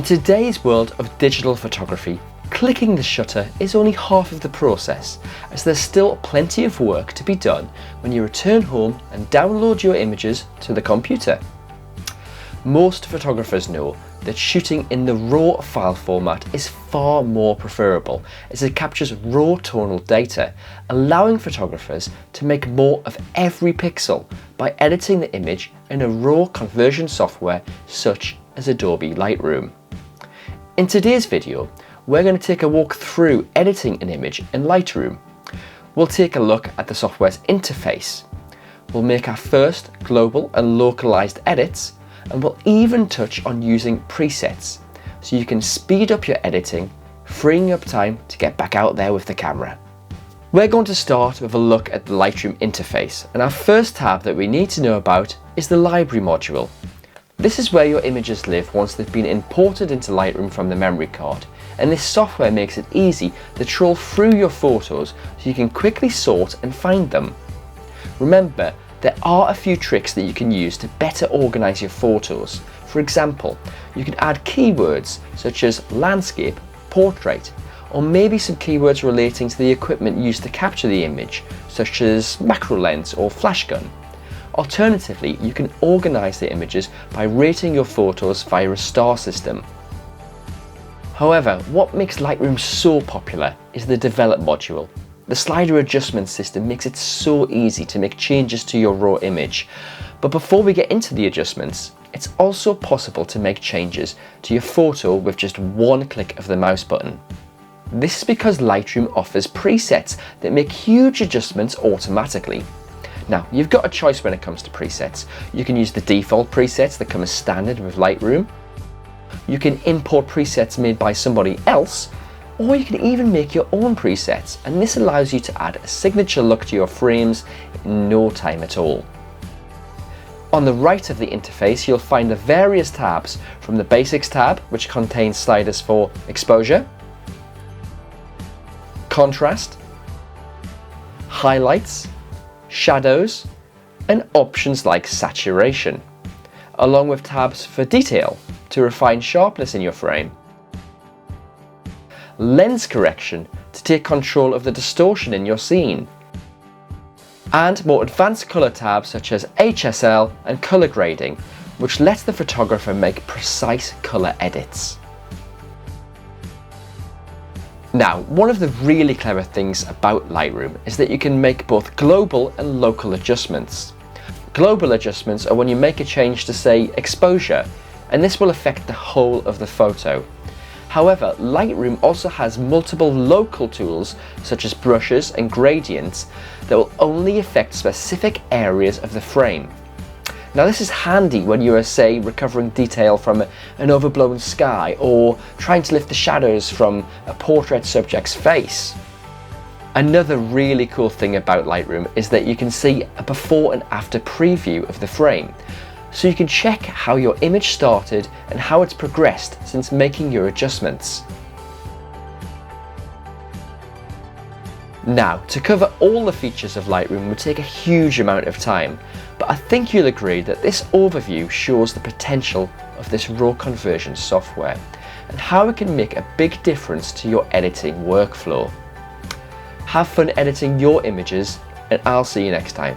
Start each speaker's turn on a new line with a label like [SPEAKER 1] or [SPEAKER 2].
[SPEAKER 1] In today's world of digital photography, clicking the shutter is only half of the process, as there's still plenty of work to be done when you return home and download your images to the computer. Most photographers know that shooting in the RAW file format is far more preferable, as it captures raw tonal data, allowing photographers to make more of every pixel by editing the image in a RAW conversion software such as Adobe Lightroom. In today's video, we're going to take a walk through editing an image in Lightroom. We'll take a look at the software's interface. We'll make our first global and localized edits, and we'll even touch on using presets, so you can speed up your editing, freeing up time to get back out there with the camera. We're going to start with a look at the Lightroom interface, and our first tab that we need to know about is the library module. This is where your images live once they've been imported into Lightroom from the memory card, and this software makes it easy to troll through your photos so you can quickly sort and find them. Remember, there are a few tricks that you can use to better organize your photos. For example, you can add keywords such as landscape, portrait, or maybe some keywords relating to the equipment used to capture the image, such as macro lens or flash gun. Alternatively, you can organize the images by rating your photos via a star system. However, what makes Lightroom so popular is the Develop module. The slider adjustment system makes it so easy to make changes to your raw image. But before we get into the adjustments, it's also possible to make changes to your photo with just one click of the mouse button. This is because Lightroom offers presets that make huge adjustments automatically. Now, you've got a choice when it comes to presets. You can use the default presets that come as standard with Lightroom. You can import presets made by somebody else, or you can even make your own presets, and this allows you to add a signature look to your frames in no time at all. On the right of the interface, you'll find the various tabs, from the Basics tab, which contains sliders for exposure, contrast, highlights, shadows, and options like saturation, along with tabs for detail to refine sharpness in your frame, lens correction to take control of the distortion in your scene, and more advanced color tabs such as HSL and color grading, which lets the photographer make precise color edits. Now, one of the really clever things about Lightroom is that you can make both global and local adjustments. Global adjustments are when you make a change to, say, exposure, and this will affect the whole of the photo. However, Lightroom also has multiple local tools such as brushes and gradients that will only affect specific areas of the frame. Now, this is handy when you are, say, recovering detail from an overblown sky or trying to lift the shadows from a portrait subject's face. Another really cool thing about Lightroom is that you can see a before and after preview of the frame, so you can check how your image started and how it's progressed since making your adjustments. Now, to cover all the features of Lightroom would take a huge amount of time, but I think you'll agree that this overview shows the potential of this RAW conversion software and how it can make a big difference to your editing workflow. Have fun editing your images, and I'll see you next time.